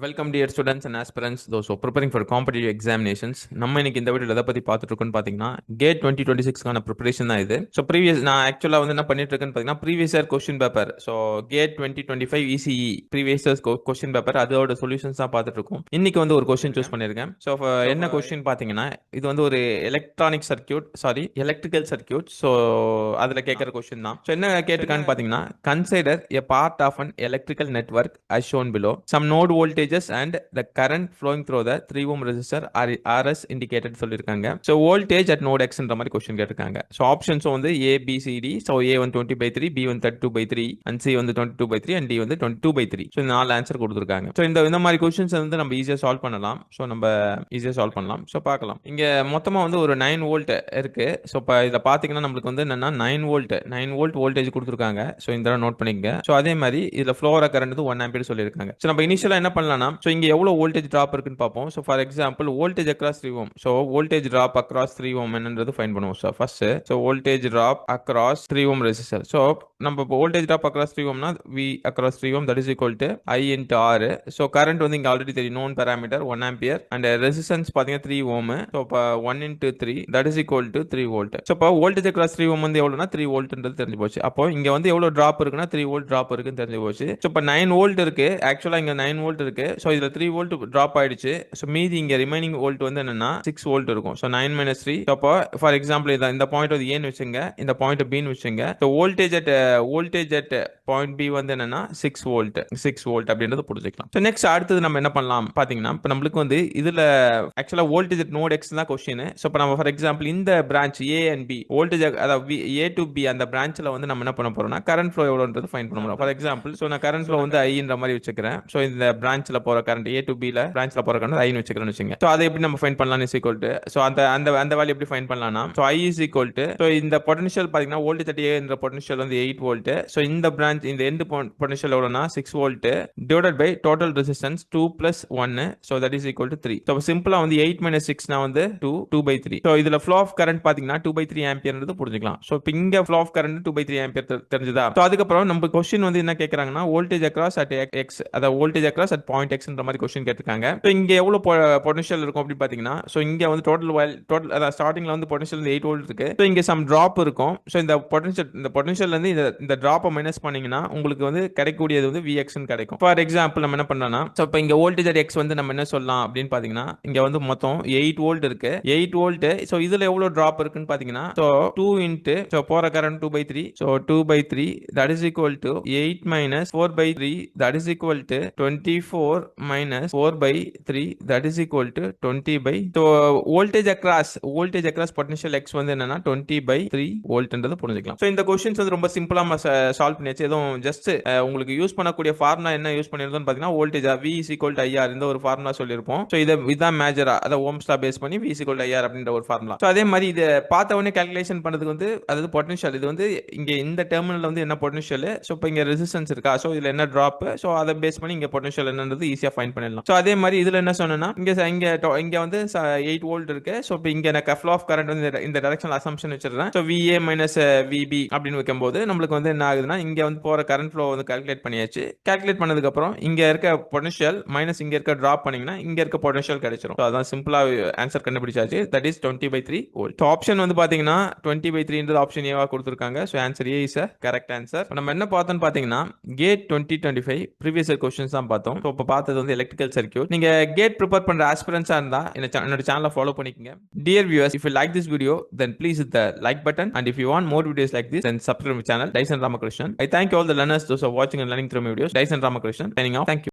Welcome dear students and aspirants those preparing for competitive examinations. நம்ம இன்னைக்கு இந்த video எதை பற்றி பார்த்துட்டு இருக்கோம்னு பார்த்தீங்கன்னா கேட் 2026 ப்ரிப்பரேஷன் தான் இது. ஸோ நான் ஆக்சுவலாக வந்து என்ன பண்ணிட்டு இருக்கேன்னு பார்த்தீங்கன்னா previous year question paper. So GATE 2025 ECE previous years question paper அதோட சொல்யூஷன்ஸ் தான் பார்த்துட்டு இருக்கோம். இன்னைக்கு வந்து ஒரு கொஸ்டின் சூஸ் பண்ணியிருக்கேன். ஸோ என்ன கொஸ்டின் பார்த்தீங்கன்னா இது வந்து ஒரு எலக்ட்ரிக்கல் சர்க்கியூட். ஸோ அதில் கேட்குற கொஸ்டின் தான். ஸோ என்ன கேட்டிருக்கான்னு பார்த்தீங்கன்னா consider a part of an electrical network as shown below. Some node voltages and the current flowing through the 3 ohm resistor are RS indicated சொல்லிருக்காங்க. So voltage at node X ன்ற மாதிரி question கேட்டிருக்காங்க. So options வந்து A B C D. So A வந்து 20/3, B வந்து 32/3 and C வந்து 22/3 and D வந்து 22/3. So இந்த நாலு ஆன்சர் கொடுத்திருக்காங்க. So இந்த மாதிரி क्वेश्चंस வந்து நம்ம ஈஸியா சால்வ் பண்ணலாம். So நம்ம ஈஸியா சால்வ் பண்ணலாம். So பார்க்கலாம். இங்க மொத்தமா வந்து ஒரு 9 வோல்ட் இருக்கு. So இத பாத்தீங்கன்னா நமக்கு வந்து என்னன்னா 9 வோல்ட் வோல்டேஜ் கொடுத்திருக்காங்க. So இந்த நோட் பண்ணிக்கங்க. So அதே மாதிரி இதுல ஃப்ளோரா கரண்ட் வந்து 1 ஆம்பியர் சொல்லிருக்காங்க. சோ நம்ம இனிஷியலா என்ன பண்ணலாம்னா சோ இங்க எவ்வளவு வோல்டேஜ் டிராப் இருக்குன்னு பாப்போம். So for example voltage across 3 ohm. So voltage drop across 3 ohm என்னன்றது ஃபைண்ட் பண்ணுவோம். So first voltage drop across 3 ohm resistor. So நம்ம வோல்டேஜ் டிராப் அக்ராஸ் 3 ஓம்னா V across 3 ohm that is equal to I into R. So current வந்து இங்க already தெரியும் known parameter 1 ampere and resistance பாத்தீங்கன்னா 3 ohm. So அப்ப 1 into 3 that is equal to 3 volt. So அப்ப voltage across 3 ஓம் வந்து எவ்வளவுனா 3 வோல்ட்ன்றது தெரிஞ்சு போச்சு. அப்போ இங்க வந்து எவ்வளவு டிராப் இருக்குன்னா 3 வோல்ட் டிராப் இருக்குன்னு தெரிஞ்சு போச்சு. சோ இப்ப 9 வோல்ட் இருக்கு. ஆக்சுவலா இங்க 9 வோல்ட் இருக்கு. சோ இதுல 3 வோல்ட் டிராப் ஆயிடுச்சு. சோ மீதி இங்க ரிமைனிங் வோல்ட் வந்து என்னன்னா 6 வோல்ட் இருக்கும். So 9 minus 3. சோ அப்போ ஃபார் எக்ஸாம்பிள் இந்த பாயிண்ட் வந்து A ன்னு வெச்சுங்க, இந்த பாயிண்ட் B ன்னு வெச்சுங்க. So voltage at point B வந்து என்னன்னா 6 வோல்ட் அப்படின்றது புரிஞ்சுக்கலாம். சோ நெக்ஸ்ட் அடுத்து நம்ம என்ன பண்ணலாம் பாத்தீங்கன்னா இப்ப நம்மளுக்கு வந்து இதுல ஆக்சுவலா வோல்டேஜ் அட் நோட் X தான் क्वेश्चन. சோ இப்ப நம்ம ஃபார் எக்ஸாம்பிள் இந்த branch A and B voltage அதாவது A to B அந்த பிரான்ச்ல வந்து நம்ம என்ன பண்ண போறோம்னா கரண்ட் ஃப்ளோ எவ்வளவுன்றது ஃபைண்ட் பண்ண போறோம். ஃபார் எக்ஸாம்பிள் சோ நான் கரண்ட் ஃப்ளோ வந்து I ன்ற மாதிரி வெச்சுக்கிறேன். சோ இந்த பிரான்ச்ல போற கரண்ட் A to B ல பிரான்ச்ல போற கரண்ட் I ன்னு வெச்சுக்கிறேன்னு வெச்சுங்க. சோ அதை எப்படி நம்ம ஃபைண்ட் பண்ணலாம் இஸ் ஈக்குவல் டு சோ அந்த வேல்யூ எப்படி ஃபைண்ட் பண்ணலாம்னா so I is equal to so இந்த பொட்டன்ஷியல் பாத்தீங்கன்னா வோல்டேஜ் அட் A என்ற பொட்டன்ஷியல் வந்து 8 வோல்ட். சோ இந்த பிரான்ச் இந்த எண்ட் பொட்டன்ஷியல் எவ்வளவுனா 6 volt divided by total resistance 2 plus 1. So that is equal to 3. So சிம்பிளா வந்து 8 minus 6 னா வந்து 2/3. சோ இதுல ஃப்ளோ ஆஃப் கரண்ட் பாத்தீங்கன்னா 2/3 ஆம்பியர்ன்றது புரிஞ்சுக்கலாம். சோ இப்போ இங்க ஃப்ளோ ஆஃப் கரண்ட் 2/3 ஆம்பியர் தெரிஞ்சதா. சோ அதுக்கப்புறம் நம்ம क्वेश्चन வந்து என்ன கேக்குறாங்கன்னா வோல்டேஜ் அக்ராஸ் அட் X அத voltage across at point X ன்ற மாதிரி क्वेश्चन கேட்டிருக்காங்க. சோ இங்க எவ்வளவு பொட்டன்ஷியல் இருக்கும் அப்படி பாத்தீங்கன்னா சோ இங்க வந்து டோட்டல் அத ஸ்டார்டிங்ல வந்து பொட்டன்ஷியல் வந்து 8 வோல்ட் இருக்கு. சோ இங்க சம் டிராப் இருக்கும். சோ இந்த பொட்டன்ஷியல்ல இருந்து இந்த டிராப்பை மைனஸ் பண்ணீங்கன்னா உங்களுக்கு வந்து கிடைக்கக்கூடியது வந்து Vx ன்னு கிடைக்கும். ஃபார் எக்ஸாம்பிள் நம்ம என்ன பண்ணலாம்னா சோ இப்போ இங்க வோல்டேஜ் அட் X வந்து நம்ம என்ன சொல்லலாம் அப்படின்னு பாத்தீங்கன்னா இங்க வந்து மொத்தம் 8 வோல்ட் இருக்கு. 8 வோல்ட். சோ இதுல எவ்வளவு டிராப் இருக்குன்னு பாத்தீங்கன்னா சோ 2 into சோ போற current 2/3. So 2/3 that is equal to 8 minus 4/3 that is equal to 24 minus 4/3 that is equal to 20/. so voltage across potential X வந்து என்னன்னா 20/3 வோல்ட்ன்றது புரிஞ்சுக்கலாம். சோ இந்த क्वेश्चंस வந்து ரொம்ப சிம்பிளா சால்வ் பண்ணியாச்சு. எதுவும் ஜஸ்ட் உங்களுக்கு யூஸ் பண்ணக்கூடிய ஃபார்முலா என்ன யூஸ் பண்ணிருந்தோம்னு பாத்தீங்கன்னா voltage V is equal to IR இந்த ஒரு ஃபார்முலா சொல்லிருப்போம். சோ இதான் மேஜரா அத ஓம்ஸ் லா பேஸ் பண்ணி V is equal to IR அப்படின்ற ஒரு ஃபார்முலா. சோ அதே மாதிரி இத பார்த்த உடனே கால்குலேஷன் பண்றதுக்கு வந்து அதாவது பொட்டன்ஷியல் இது வந்து இங்க இந்த டெர்மினல்ல வந்து என்ன பொட்டன்ஷியல் சோ இப்போ இங்க ரெசிஸ்டன்ஸ் இருக்கா சோ இதுல என்ன டிராப் சோ அதை பேஸ் பண்ணி இங்க பொட்டன்ஷியல் என்னன்றது ஈஸியா ஃபைண்ட் பண்ணிடலாம். சோ அதே மாதிரி இதுல என்ன சொன்னேன்னா இங்க வந்து 8 வோல்ட் இருக்கு. சோ இப்போ இங்க எனக்கு ஃப்ளோ ஆஃப் கரண்ட் வந்து இந்த டைரக்ஷனல் அசம்ப்ஷன் வச்சிருக்கேன். சோ VA minus VB அப்படின்னு வைக்கும்போது நம்மளுக்கு வந்து என்ன ஆகுதுன்னா இங்க வந்து போற கரண்ட் ஃப்ளோ வந்து கால்குலேட் பண்ணியாச்சு. கால்குலேட் பண்ணதுக்கு அப்புறம் இங்க இருக்க பொட்டன்ஷியல் மைனஸ் இங்க இருக்க டிராப் பண்ணீங்கன்னா இங்க இருக்க பொட்டன்ஷியல் கிடைச்சிரும். சோ அதான் சிம்பிளா ஆன்சர் கண்டுபிடிச்சாச்சு. That is 20/3 volt. So option வந்து பாத்தீங்கன்னா 20/3ன்றது ஆப்ஷன் ஏவா கொடுத்திருக்காங்க. So answer A is correct answer. நம்ம என்ன பார்த்தோம்னு பாத்தீங்கன்னா கேட் 2025 ப்ரீவியஸ் இயர் क्वेश्चंस தான் பார்த்தோம். சோ இப்ப பார்த்தது வந்து எலக்ட்ரிக்கல் சர்க்யூட். நீங்க கேட் ப்ரிப்பேர் பண்ற ஆஸ்பிரன்ஸா இருந்தா என்னோட சேனலை ஃபாலோ பண்ணிக்கங்க. Dear viewers, if you like this video then please hit the like button and if you want more videos like this then subscribe my channel Dyson Ramakrishnan. I thank you all the learners those who are watching and learning through my videos. Dyson Ramakrishnan signing off. Thank you.